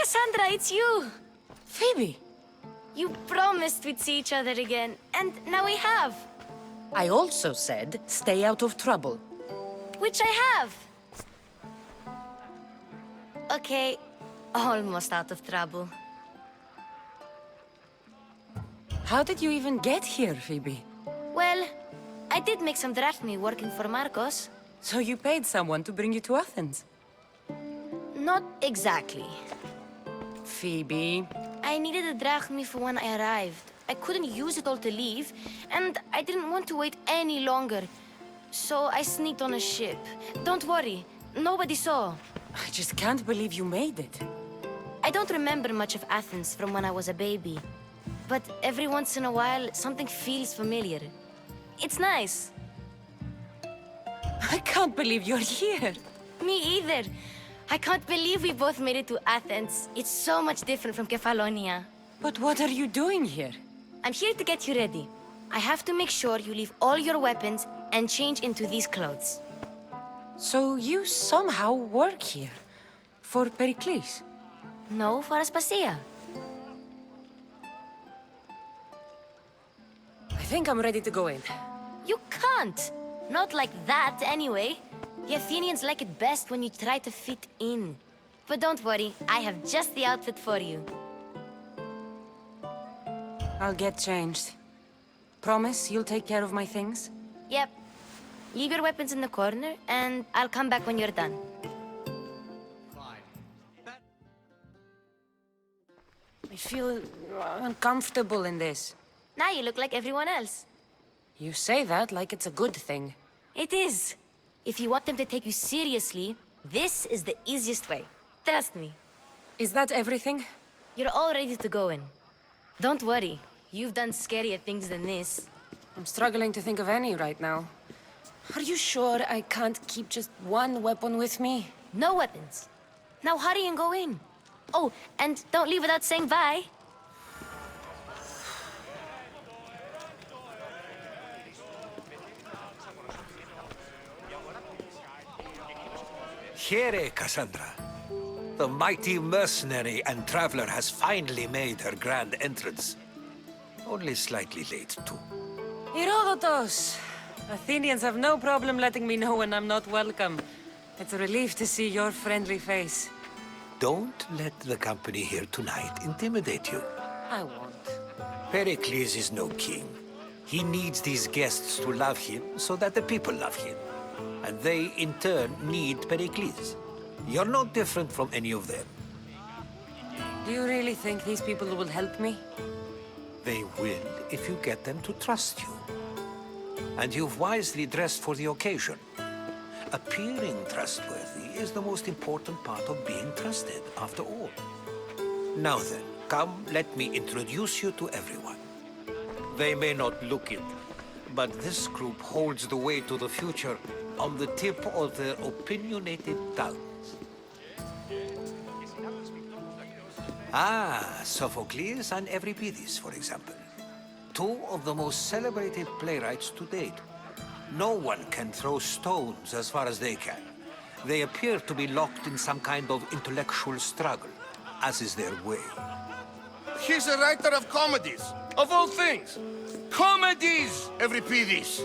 Cassandra, it's you! Phoebe! You promised we'd see each other again, and now we have. I also said, stay out of trouble. Which I have. Okay, almost out of trouble. How did you even get here, Phoebe? Well, I did make some drachmi working for Marcos. So you paid someone to bring you to Athens? Not exactly. Phoebe... I needed a drachmi for when I arrived. I couldn't use it all to leave, and I didn't want to wait any longer. So I sneaked on a ship. Don't worry, nobody saw. I just can't believe you made it. I don't remember much of Athens from when I was a baby. But every once in a while, something feels familiar. It's nice. I can't believe you're here. Me either. I can't believe we both made it to Athens. It's so much different from Kefalonia. But what are you doing here? I'm here to get you ready. I have to make sure you leave all your weapons and change into these clothes. So you somehow work here? For Pericles? No, for Aspasia. I think I'm ready to go in. You can't! Not like that, anyway. The Athenians like it best when you try to fit in. But don't worry, I have just the outfit for you. I'll get changed. Promise you'll take care of my things? Yep. Leave your weapons in the corner, and I'll come back when you're done. I feel uncomfortable in this. Now you look like everyone else. You say that like it's a good thing. It is. If you want them to take you seriously, this is the easiest way. Trust me. Is that everything? You're all ready to go in. Don't worry. You've done scarier things than this. I'm struggling to think of any right now. Are you sure I can't keep just one weapon with me? No weapons. Now hurry and go in. Oh, and don't leave without saying bye. Here, Cassandra. The mighty mercenary and traveler has finally made her grand entrance. Only slightly late, too. Herodotos! Athenians have no problem letting me know when I'm not welcome. It's a relief to see your friendly face. Don't let the company here tonight intimidate you. I won't. Pericles is no king. He needs these guests to love him so that the people love him. And they, in turn, need Pericles. You're no different from any of them. Do you really think these people will help me? They will if you get them to trust you. And you've wisely dressed for the occasion. Appearing trustworthy is the most important part of being trusted, after all. Now then, come, let me introduce you to everyone. They may not look it, but this group holds the way to the future on the tip of their opinionated tongues. Ah, Sophocles and Euripides, for example. Two of the most celebrated playwrights to date. No one can throw stones as far as they can. They appear to be locked in some kind of intellectual struggle, as is their way. He's a writer of comedies, of all things. Comedies, Euripides.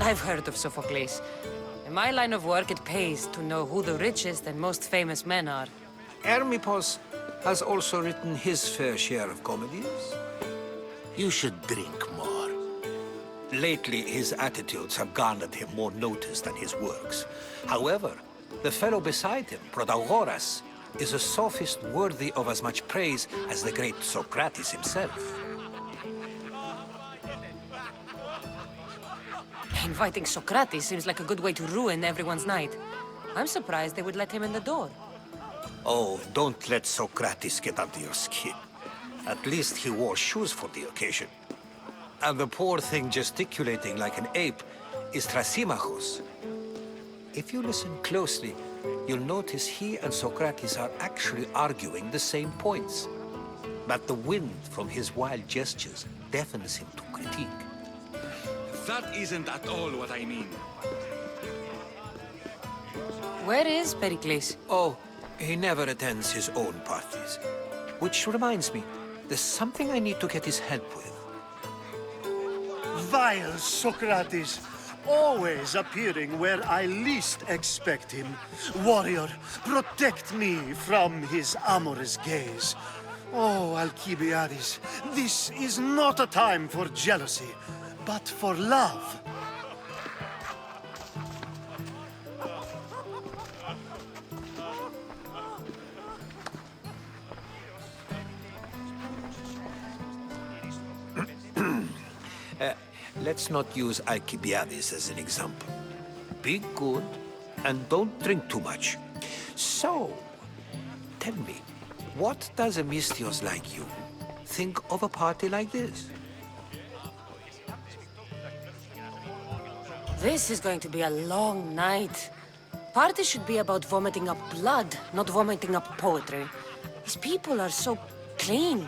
I've heard of Sophocles. In my line of work, it pays to know who the richest and most famous men are. Hermippos has also written his fair share of comedies. You should drink more. Lately, his attitudes have garnered him more notice than his works. However, the fellow beside him, Protagoras, is a sophist worthy of as much praise as the great Socrates himself. Inviting Socrates seems like a good way to ruin everyone's night. I'm surprised they would let him in the door. Oh, don't let Socrates get under your skin. At least he wore shoes for the occasion. And the poor thing gesticulating like an ape is Thrasymachos. If you listen closely, you'll notice he and Socrates are actually arguing the same points. but the wind from his wild gestures deafens him to critique. That isn't at all what I mean. Where is Pericles? Oh, he never attends his own parties. Which reminds me, there's something I need to get his help with. Vile Socrates, always appearing where I least expect him. Warrior, protect me from his amorous gaze. Oh, Alcibiades, this is not a time for jealousy, but for love. Let's not use Alcibiades as an example. Be good and don't drink too much. So, tell me, what does a Misthios like you think of a party like this? This is going to be a long night. Party should be about vomiting up blood, not vomiting up poetry. These people are so clean.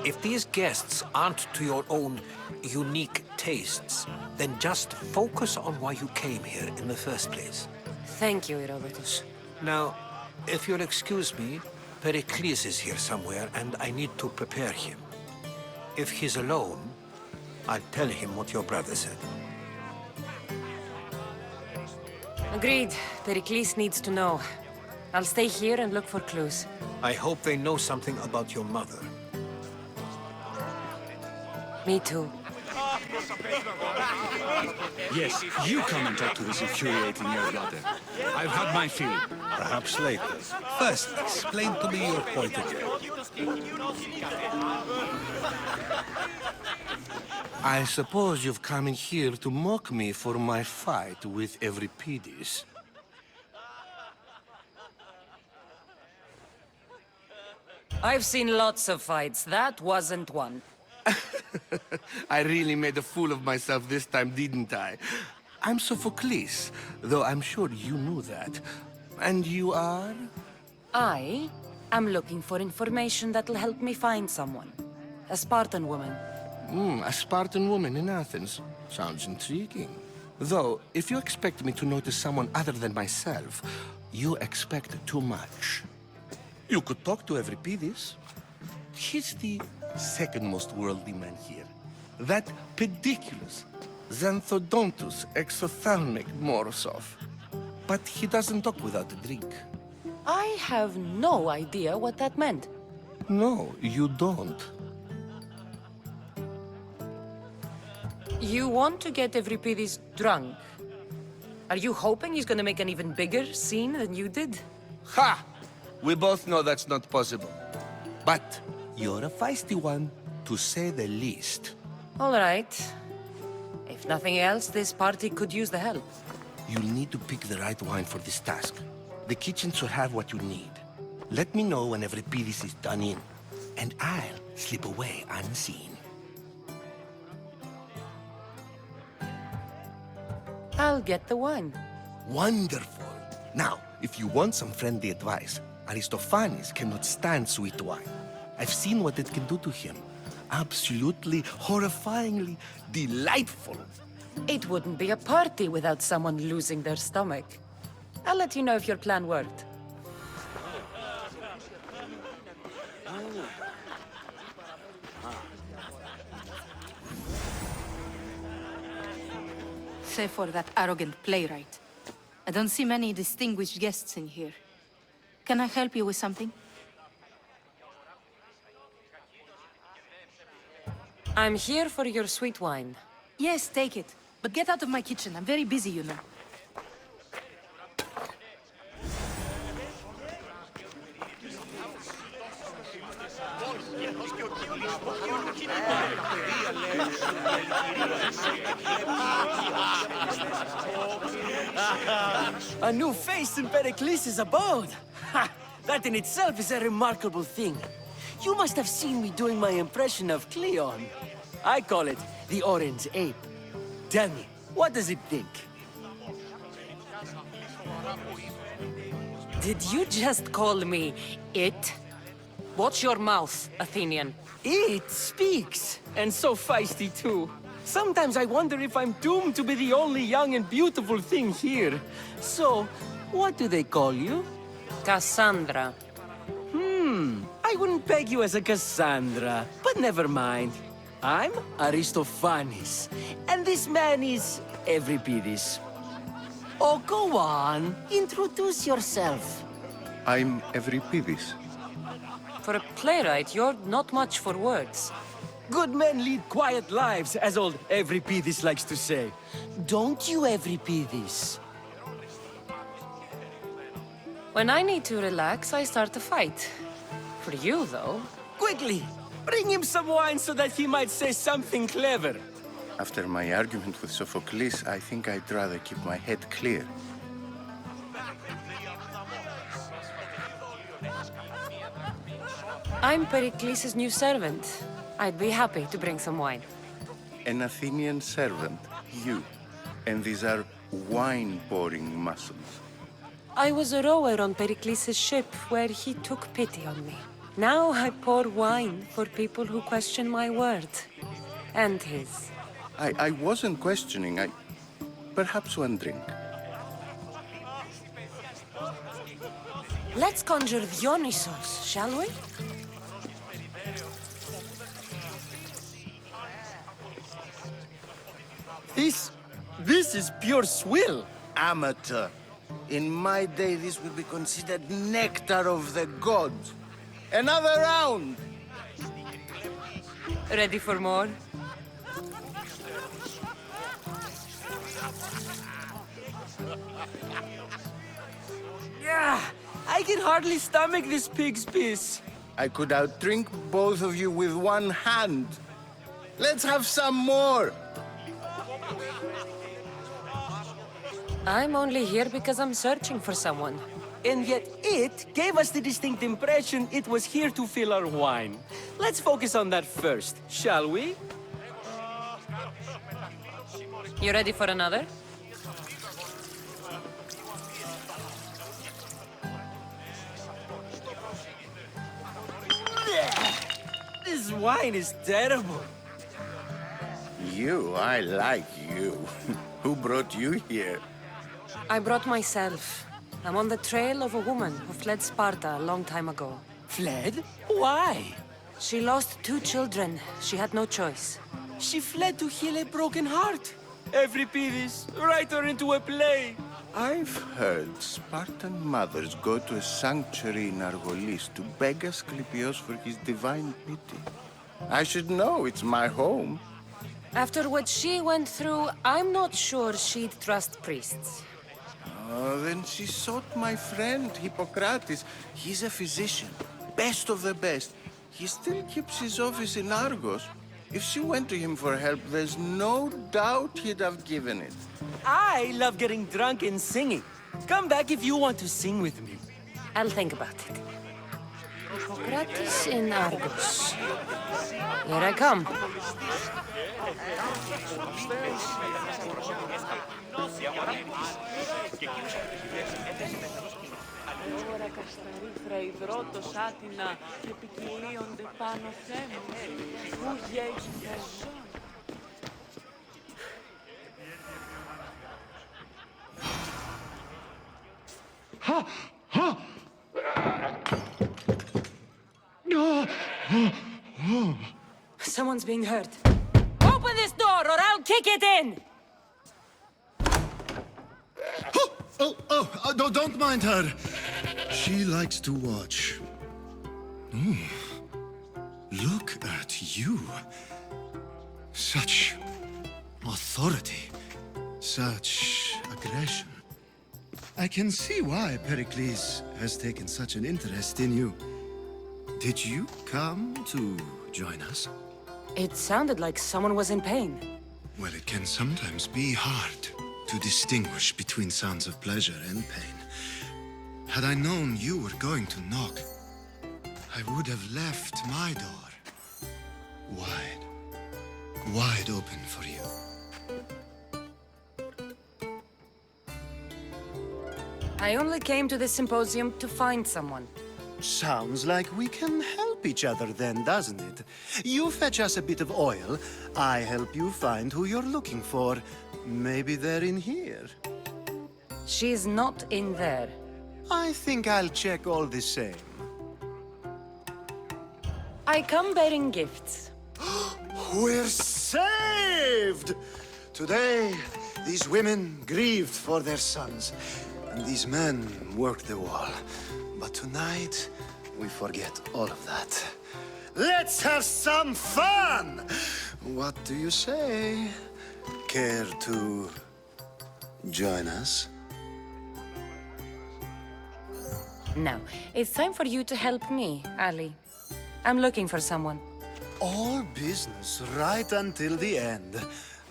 If these guests aren't to your own unique tastes, then just focus on why you came here in the first place. Thank you, Herodotus. Now, if you'll excuse me, Pericles is here somewhere, and I need to prepare him. If he's alone, I'll tell him what your brother said. Agreed. Pericles needs to know. I'll stay here and look for clues. I hope they know something about your mother. Me too. Yes, you come and talk to this infuriating young brother. I've had my fill. Perhaps later. First, explain to me your point again. I suppose you've come in here to mock me for my fight with Euripides. I've seen lots of fights. That wasn't one. I really made a fool of myself this time, didn't I? I'm Sophocles, though I'm sure you knew that. And you are? I am looking for information that'll help me find someone. A Spartan woman. A Spartan woman in Athens. Sounds intriguing. Though, if you expect me to notice someone other than myself, you expect too much. You could talk to Euripides. He's the second most worldly man here. That pediculous, Xanthodontus exophthalmic Morosov. But he doesn't talk without a drink. I have no idea what that meant. No, you don't. You want to get Euripides drunk? Are you hoping he's gonna make an even bigger scene than you did? Ha! We both know that's not possible. But you're a feisty one, to say the least. All right. If nothing else, this party could use the help. You'll need to pick the right wine for this task. The kitchen should have what you need. Let me know when Euripides is done in, and I'll slip away unseen. I'll get the wine. Wonderful. Now, if you want some friendly advice, Aristophanes cannot stand sweet wine. I've seen what it can do to him. Absolutely, horrifyingly delightful. It wouldn't be a party without someone losing their stomach. I'll let you know if your plan worked. Save for that arrogant playwright. I don't see many distinguished guests in here. Can I help you with something? I'm here for your sweet wine. Yes, take it. But get out of my kitchen. I'm very busy, you know. A new face in Pericles' abode! Ha! That in itself is a remarkable thing. You must have seen me doing my impression of Cleon. I call it the Orange Ape. Tell me, what does it think? Did you just call me it? Watch your mouth, Athenian. It speaks, and so feisty too. Sometimes I wonder if I'm doomed to be the only young and beautiful thing here. So, what do they call you? Cassandra. I wouldn't peg you as a Cassandra, but never mind. I'm Aristophanes, and this man is Euripides. Oh, go on. Introduce yourself. I'm Euripides. For a playwright, you're not much for words. Good men lead quiet lives, as old Euripides likes to say. Don't you, Euripides? When I need to relax, I start a fight. For you, though. Quickly, bring him some wine so that he might say something clever. After my argument with Sophocles, I think I'd rather keep my head clear. I'm Pericles' new servant. I'd be happy to bring some wine. An Athenian servant, you. And these are wine-pouring muscles. I was a rower on Pericles' ship where he took pity on me. Now I pour wine for people who question my word. And his. I wasn't questioning, Perhaps one drink. Let's conjure Dionysos, shall we? This is pure swill. Amateur. In my day, this would be considered nectar of the gods. Another round! Ready for more? Yeah, I can hardly stomach this pig's piss. I could outdrink both of you with one hand. Let's have some more! I'm only here because I'm searching for someone. And yet it gave us the distinct impression it was here to fill our wine. Let's focus on that first, shall we? You ready for another? This wine is terrible. I like you. Who brought you here? I brought myself. I'm on the trail of a woman who fled Sparta a long time ago. Fled? Why? She lost 2 children. She had no choice. She fled to heal a broken heart. Euripides, write her into a play. I've heard Spartan mothers go to a sanctuary in Argolis to beg Asclepios for his divine pity. I should know, it's my home. After what she went through, I'm not sure she'd trust priests. Oh, then she sought my friend, Hippocrates. He's a physician, best of the best. He still keeps his office in Argos. If she went to him for help, there's no doubt he'd have given it. I love getting drunk and singing. Come back if you want to sing with me. I'll think about it. Hippocrates in Argos. Here I come. Someone's being hurt. Open this door or I'll kick it in! Don't mind her. She likes to watch. Look at you. Such authority. Such aggression. I can see why Pericles has taken such an interest in you. Did you come to join us? It sounded like someone was in pain. Well, it can sometimes be hard to distinguish between sounds of pleasure and pain. Had I known you were going to knock, I would have left my door wide open for you. I only came to this symposium to find someone. Sounds like we can help help each other then, doesn't it? You fetch us a bit of oil, I help you find who you're looking for. Maybe they're in here. She's not in there. I think I'll check all the same. I come bearing gifts. We're saved! Today, these women grieved for their sons, and these men worked the wall. But tonight, we forget all of that. Let's have some fun! What do you say? Care to join us? Now, it's time for you to help me, Ali. I'm looking for someone. All business right until the end.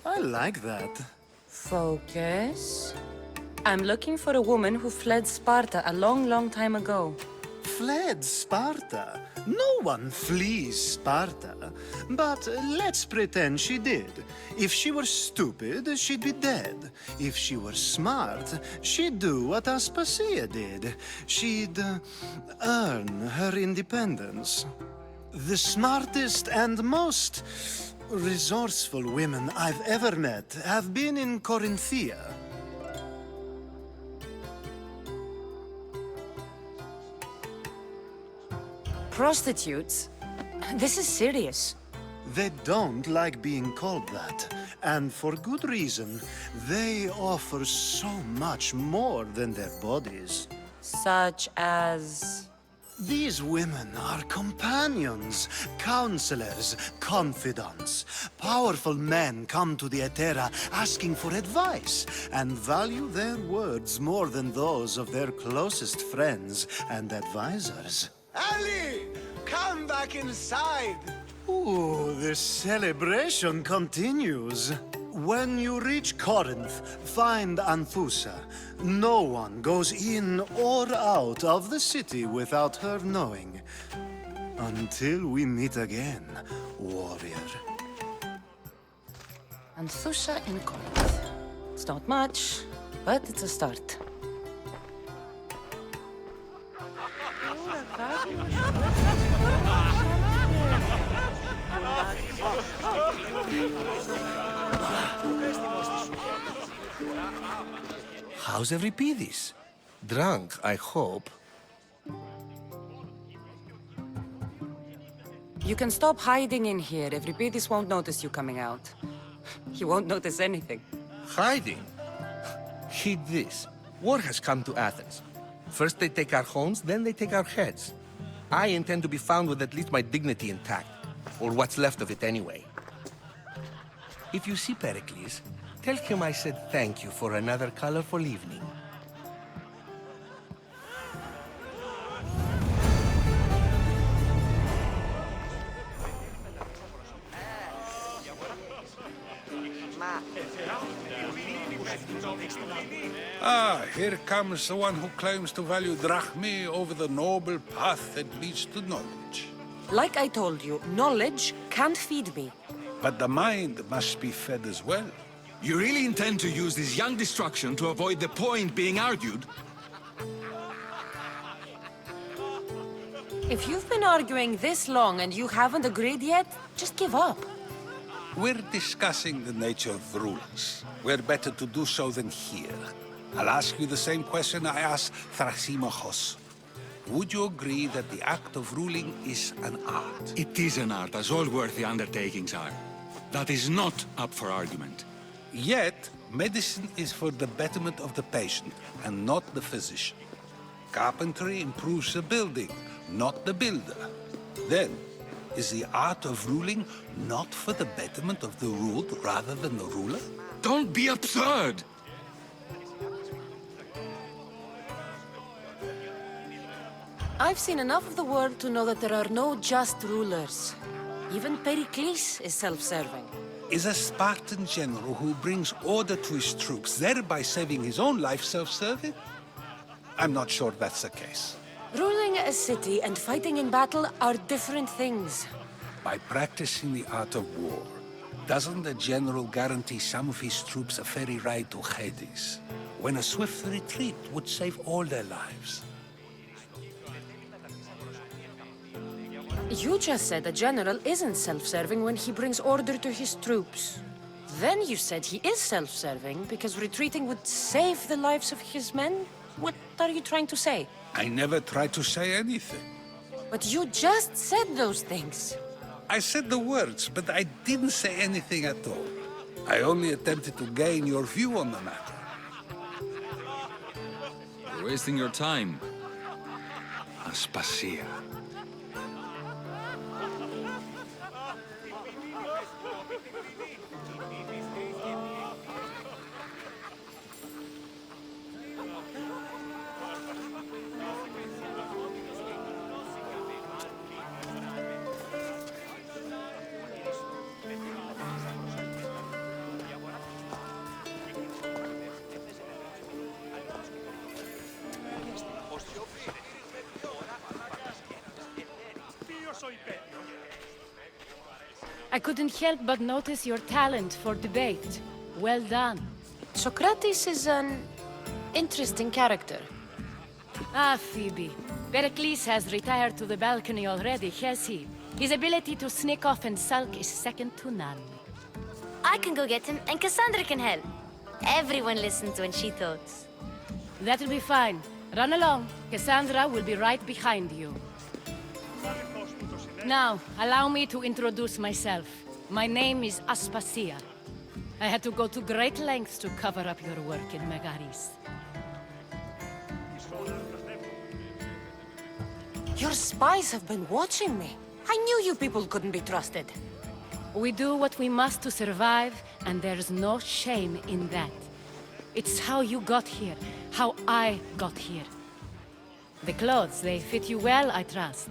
I like that. Focus. I'm looking for a woman who fled Sparta a long, long time ago. Fled Sparta? No one flees Sparta. But let's pretend she did. If she were stupid, she'd be dead. If she were smart, she'd do what Aspasia did. She'd earn her independence. The smartest and most resourceful women I've ever met have been in Corinthia. Prostitutes? This is serious. They don't like being called that, and for good reason. They offer so much more than their bodies. Such as... These women are companions, counselors, confidants. Powerful men come to the Etera asking for advice and value their words more than those of their closest friends and advisors. Ali! Come back inside! Ooh, the celebration continues. When you reach Corinth, find Anthusa. No one goes in or out of the city without her knowing. Until we meet again, warrior. Anthusa in Corinth. It's not much, but it's a start. How's Euripides? Drunk, I hope. You can stop hiding in here. Euripides won't notice you coming out. He won't notice anything. Hiding? Heed this. War has come to Athens. First they take our homes, then they take our heads. I intend to be found with at least my dignity intact. Or what's left of it anyway. If you see Pericles, tell him I said thank you for another colorful evening. Ah, here comes the one who claims to value drachmae over the noble path that leads to knowledge. Like I told you, knowledge can't feed me. But the mind must be fed as well. You really intend to use this young destruction to avoid the point being argued? If you've been arguing this long and you haven't agreed yet, just give up. We're discussing the nature of rulers. Where better to do so than here? I'll ask you the same question I asked Thrasymachos. Would you agree that the act of ruling is an art? It is an art, as all worthy undertakings are. That is not up for argument. Yet, medicine is for the betterment of the patient, and not the physician. Carpentry improves the building, not the builder. Then, is the art of ruling not for the betterment of the ruled rather than the ruler? Don't be absurd! I've seen enough of the world to know that there are no just rulers. Even Pericles is self-serving. Is a Spartan general who brings order to his troops, thereby saving his own life, self-serving? I'm not sure that's the case. Ruling a city and fighting in battle are different things. By practicing the art of war, doesn't the general guarantee some of his troops a ferry ride to Hades, when a swift retreat would save all their lives? You just said a general isn't self-serving when he brings order to his troops. Then you said he is self-serving because retreating would save the lives of his men? What are you trying to say? I never tried to say anything. But you just said those things. I said the words, but I didn't say anything at all. I only attempted to gain your view on the matter. You're wasting your time. Aspasia. I couldn't help but notice your talent for debate. Well done. Socrates is an interesting character. Ah, Phoebe. Pericles has retired to the balcony already, has he? His ability to sneak off and sulk is second to none. I can go get him, and Cassandra can help. Everyone listens when she talks. That'll be fine. Run along. Cassandra will be right behind you. Now, allow me to introduce myself. My name is Aspasia. I had to go to great lengths to cover up your work in Megaris. Your spies have been watching me. I knew you people couldn't be trusted. We do what we must to survive, and there's no shame in that. It's how you got here, how I got here. The clothes, they fit you well, I trust.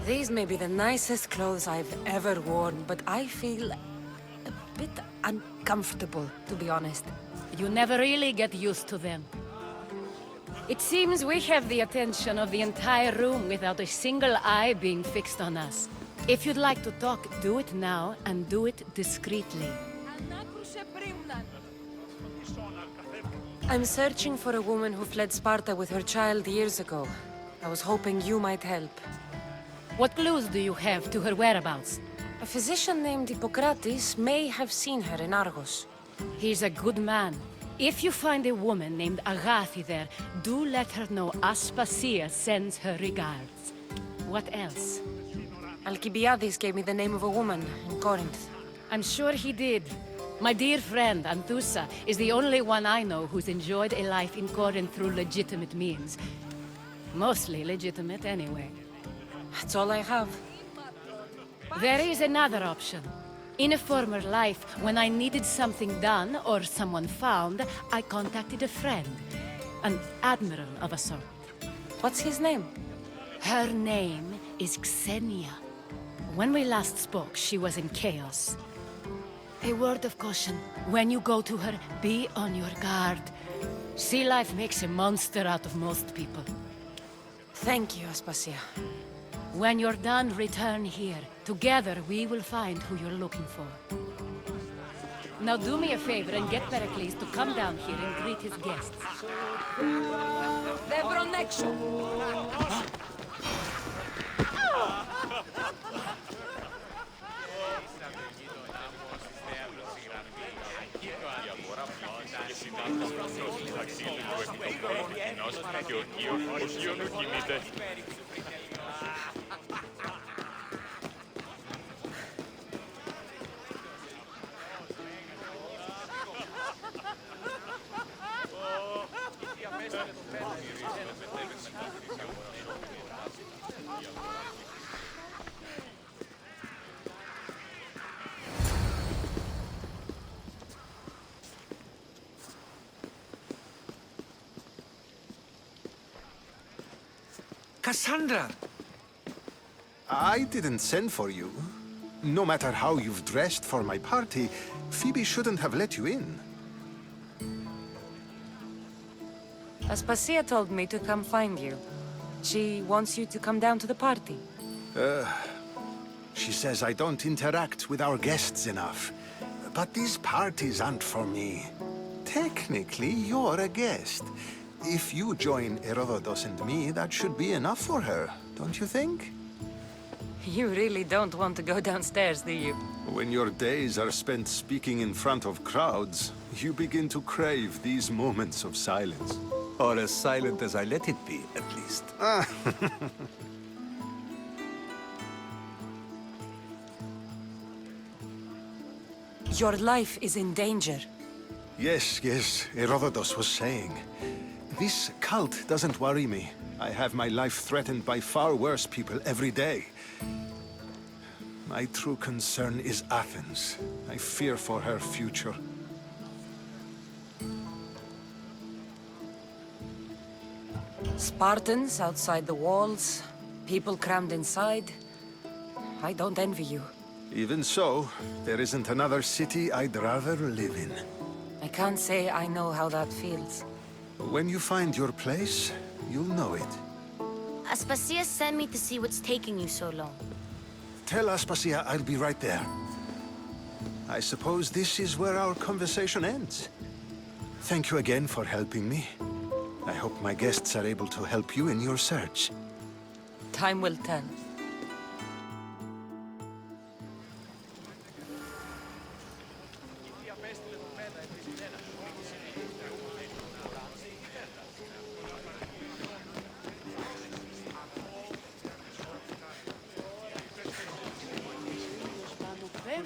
These may be the nicest clothes I've ever worn, but I feel a bit uncomfortable, to be honest. You never really get used to them. It seems we have the attention of the entire room without a single eye being fixed on us. If you'd like to talk, do it now, and do it discreetly. I'm searching for a woman who fled Sparta with her child years ago. I was hoping you might help. What clues do you have to her whereabouts? A physician named Hippocrates may have seen her in Argos. He's a good man. If you find a woman named Agathi there, do let her know Aspasia sends her regards. What else? Alcibiades gave me the name of a woman in Corinth. I'm sure he did. My dear friend, Anthusa, is the only one I know who's enjoyed a life in Corinth through legitimate means. Mostly legitimate, anyway. That's all I have. There is another option. In a former life, when I needed something done or someone found, I contacted a friend. An admiral of a sort. What's his name? Her name is Xenia. When we last spoke, she was in chaos. A word of caution. When you go to her, be on your guard. Sea life makes a monster out of most people. Thank you, Aspasia. When you're done, return here. Together, we will find who you're looking for. Now do me a favor and get Pericles to come down here and greet his guests. Cassandra! I didn't send for you. No matter how you've dressed for my party, Phoebe shouldn't have let you in. Aspasia told me to come find you. She wants you to come down to the party. She says I don't interact with our guests enough. But these parties aren't for me. Technically, you're a guest. If you join Herodotus and me, that should be enough for her, don't you think? You really don't want to go downstairs, do you? When your days are spent speaking in front of crowds, you begin to crave these moments of silence. Or as silent as I let it be, at least. Your life is in danger. Yes, Herodotus was saying. This cult doesn't worry me. I have my life threatened by far worse people every day. My true concern is Athens. I fear for her future. Spartans outside the walls, people crammed inside. I don't envy you. Even so, there isn't another city I'd rather live in. I can't say I know how that feels. When you find your place, you'll know it. Aspasia sent me to see what's taking you so long. Tell Aspasia I'll be right there. I suppose this is where our conversation ends. Thank you again for helping me. I hope my guests are able to help you in your search. Time will tell.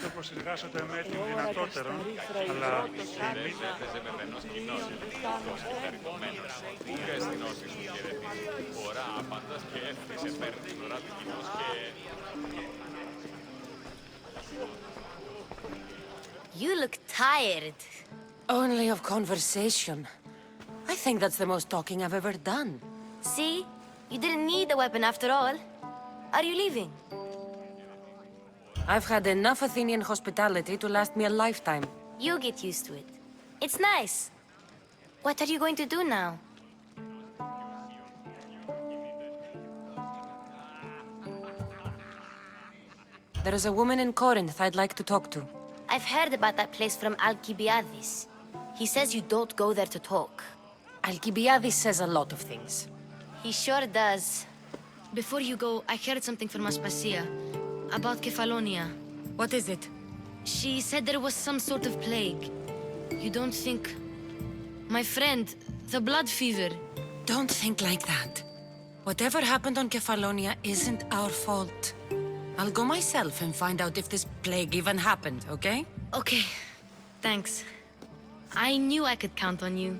Το προσυργάσατε με την δυνατότερο, αλλά εμείς You look tired. Only of conversation. I think that's the most talking I've ever done. See? You didn't need the weapon after all. Are you leaving? I've had enough Athenian hospitality to last me a lifetime. You get used to it. It's nice. What are you going to do now? There is a woman in Corinth I'd like to talk to. I've heard about that place from Alcibiades. He says you don't go there to talk. Alcibiades says a lot of things. He sure does. Before you go, I heard something from Aspasia. About Kefalonia. What is it? She said there was some sort of plague. You don't think... My friend, the blood fever. Don't think like that. Whatever happened on Kefalonia isn't our fault. I'll go myself and find out if this plague even happened, okay? Okay. Thanks. I knew I could count on you.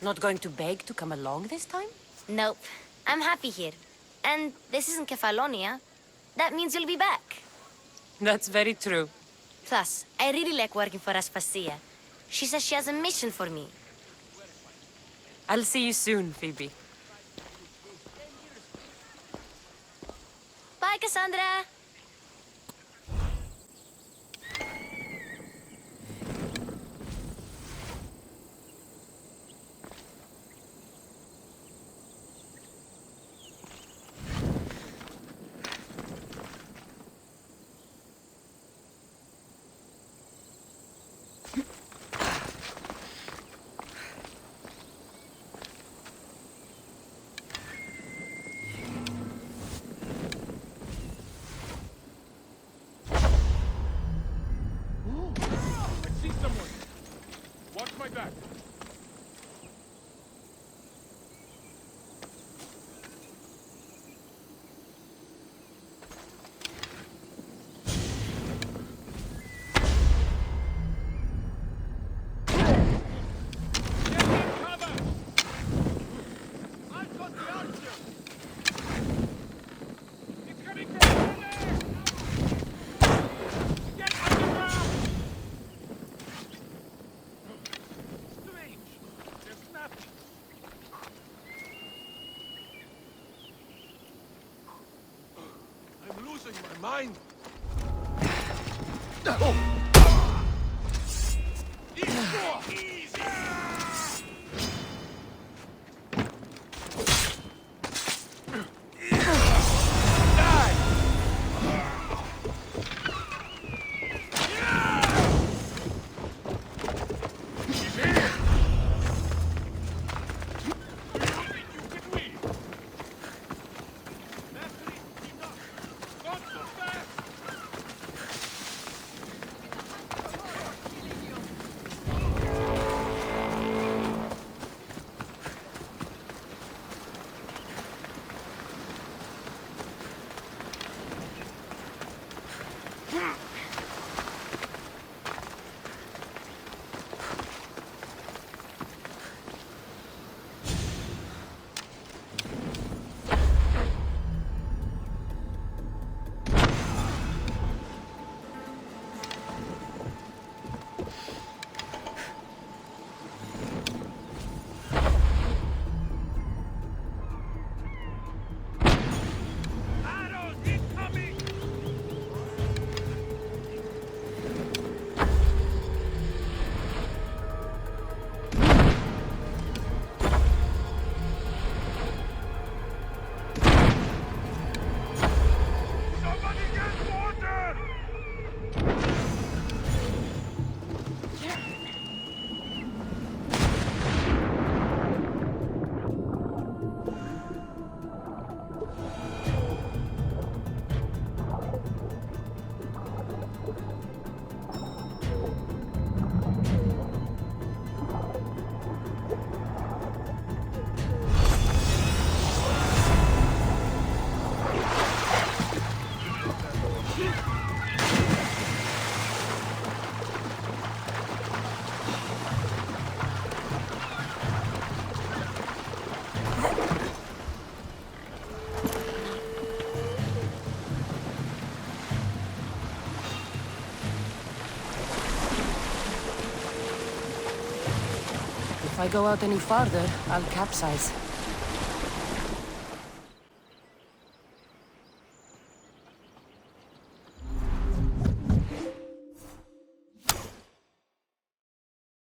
Not going to beg to come along this time? Nope. I'm happy here. And this isn't Kefalonia. That means you'll be back. That's very true. Plus, I really like working for Aspasia. She says she has a mission for me. I'll see you soon, Phoebe. Bye, Cassandra! Mine. I go out any farther, I'll capsize.